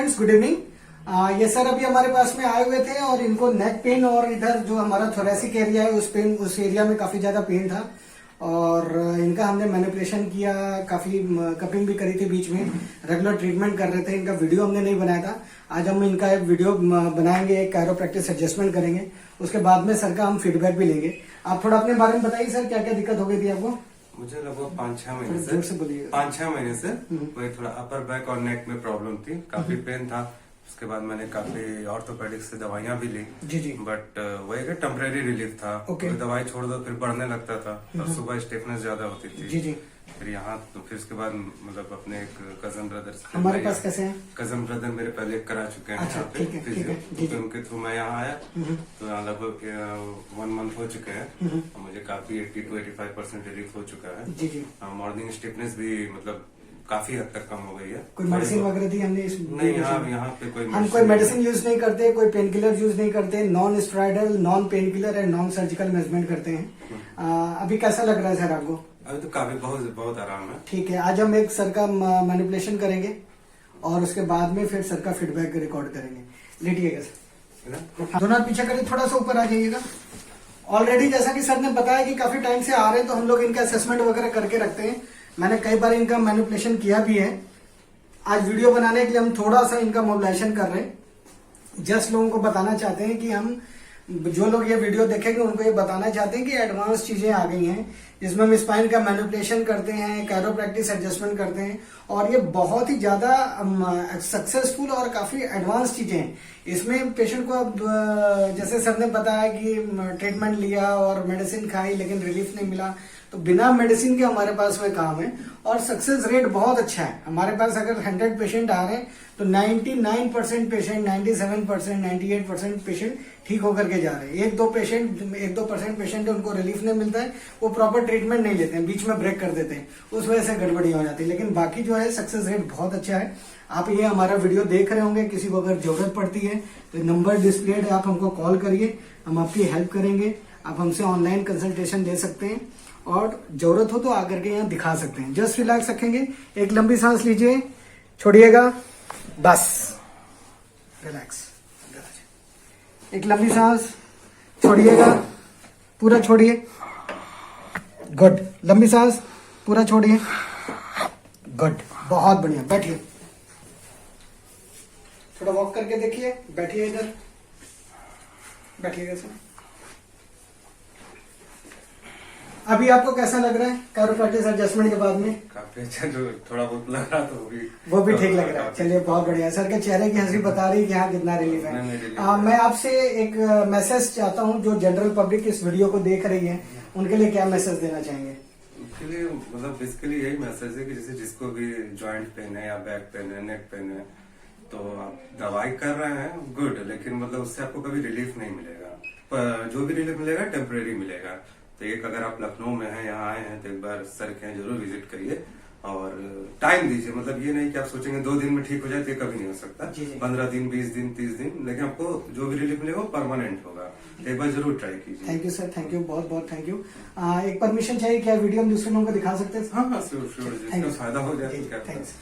Friends, good evening. ये sir अभी हमारे पास में आए हुए थे और इनको नेक पेन और इधर जो हमारा थोरेसिक एरिया है उस एरिया में काफी ज्यादा पेन था और इनका हमने मैनिपुलेशन किया, काफी कपिंग भी करी थी, बीच में रेगुलर ट्रीटमेंट कर रहे थे। इनका वीडियो हमने नहीं बनाया था, आज हम इनका एक वीडियो बनाएंगे, एक कैरोप्रैक्टिस एडजस्टमेंट करेंगे, उसके बाद में सर का हम फीडबैक भी लेंगे। आप थोड़ा अपने बारे में बताइए सर, क्या क्या दिक्कत हो गई थी आपको? मुझे लगभग 5-6 महीने जोर से बोलिए। 5-6 महीने से वही थोड़ा अपर बैक और नेक में प्रॉब्लम थी, काफी पेन था। उसके बाद मैंने काफी ऑर्थोपेडिक से दवाइयां भी ली जी जी। बट वही का टेम्परेरी रिलीफ था। Okay. तो दवाई छोड़ दो फिर बढ़ने लगता था और सुबह स्टिफनेस ज्यादा होती थी। जी जी। फिर यहाँ तो फिर उसके बाद मतलब अपने एक कजन ब्रदर हमारे पास कैसे हैं? कजन ब्रदर मेरे पहले करा चुके हैं अच्छा, यहाँ पे ठीक है, ठीक है, जी, जी। तो उनके थ्रू मैं यहाँ आया तो यहाँ लगभग 1 मंथ हो चुके हैं और मुझे काफी 80 to 85% रिलीफ हो चुका है। जी जी। मॉर्निंग स्टिफनेस भी मतलब काफी हद तक कम हो गई है। कोई मेडिसिन वगैरह दी हमने? नहीं, यहाँ पे कोई हम कोई मेडिसिन यूज नहीं करते, कोई पेन किलर यूज नहीं करते, non steroidal, non pain killer and non surgical management करते हैं। अभी कैसा लग रहा है सर आपको? अभी तो काफी बहुत आराम है। ठीक है, आज हम एक सर का मैनिपुलेशन करेंगे और उसके बाद में फिर सर का फीडबैक रिकॉर्ड करेंगे। लेटिएगा सर, दोनों पीछे करिए, थोड़ा सा ऊपर आ जाइएगा। ऑलरेडी जैसा कि सर ने बताया कि काफी टाइम से आ रहे हैं तो हम लोग इनका असेसमेंट वगैरह करके रखते हैं। मैंने कई बार इनका मैनिपुलेशन किया भी है। आज वीडियो बनाने के लिए हम थोड़ा सा इनका मोबिलाइजेशन कर रहे हैं। जस्ट लोगों को बताना चाहते हैं कि हम जो लोग ये वीडियो देखेंगे उनको ये बताना चाहते हैं कि एडवांस चीजें आ गई हैं जिसमें हम स्पाइन का मैनिपुलेशन करते हैं, कैरोप्रैक्टिस एडजस्टमेंट करते हैं और ये बहुत ही ज्यादा सक्सेसफुल और काफी एडवांस चीजें हैं। इसमें पेशेंट को अब जैसे सर ने बताया कि ट्रीटमेंट लिया और मेडिसिन खाई लेकिन रिलीफ नहीं मिला, तो बिना मेडिसिन के हमारे पास में काम है और सक्सेस रेट बहुत अच्छा है। हमारे पास अगर 100 पेशेंट आ रहे हैं तो 99% पेशेंट, 97%, 98% पेशेंट ठीक होकर के जा रहे हैं। 1-2% पेशेंट उनको रिलीफ नहीं मिलता है, वो प्रॉपर ट्रीटमेंट नहीं लेते हैं, बीच में ब्रेक कर देते हैं, उस वजह से गड़बड़ी हो जाती है। लेकिन बाकी जो है सक्सेस रेट बहुत अच्छा है। आप ये हमारा वीडियो देख रहे होंगे, किसी को अगर जरूरत पड़ती है तो नंबर डिस्प्लेड है, आप हमको कॉल करिए, हम आपकी हेल्प करेंगे। आप हमसे ऑनलाइन कंसल्टेशन ले सकते हैं और जरूरत हो तो आकर के यहाँ दिखा सकते हैं। जस्ट रिलैक्स रखेंगे, एक लंबी सांस लीजिए, छोड़िएगा, बस रिलैक्स। एक लंबी सांस, छोड़िएगा, पूरा छोड़िए, गुड। लंबी सांस, पूरा छोड़िए, गुड, बहुत बढ़िया। बैठिए, थोड़ा वॉक करके देखिए, बैठिए, इधर बैठिएगा सर। अभी आपको कैसा लग रहा है कैरोप्रैक्टिस एडजस्टमेंट के बाद में? काफी अच्छा, जो थोड़ा बहुत लग रहा तो वो भी ठीक लग रहा है। चलिए, बहुत बढ़िया। सर के चेहरे की हंसी बता रही है कि हाँ कितना रिलीफ है। मैं आपसे एक मैसेज चाहता हूँ, जो जनरल पब्लिक इस वीडियो को देख रही है उनके लिए क्या मैसेज देना चाहेंगे? उसके लिए मतलब बेसिकली यही मैसेज है कि जैसे जिसको भी जॉइंट पेन है या बैक पेन है, नेक पेन है, तो आप दवाई कर रहे हैं, गुड, लेकिन मतलब उससे आपको कभी रिलीफ नहीं मिलेगा। पर जो भी रिलीफ मिलेगा टेम्परेरी मिलेगा। तो एक अगर आप लखनऊ में हैं, यहाँ आए हैं, तो एक बार सर के यहाँ जरूर विजिट करिए और टाइम दीजिए। मतलब ये नहीं कि आप सोचेंगे 2 दिन में ठीक हो जाए, तो ये कभी नहीं हो सकता। 15 दिन, 20 दिन, 30 दिन, लेकिन आपको जो भी रिलीफ मिलेगा वो परमानेंट होगा। तो एक बार जरूर ट्राई कीजिए। Thank you sir, thank you, बहुत बहुत थैंक यू। एक परमिशन चाहिए, क्या वीडियो हम दूसरे लोगों को दिखा सकते हैं? हाँ, श्योर, जिसका फायदा हो जाए। थैंक्स।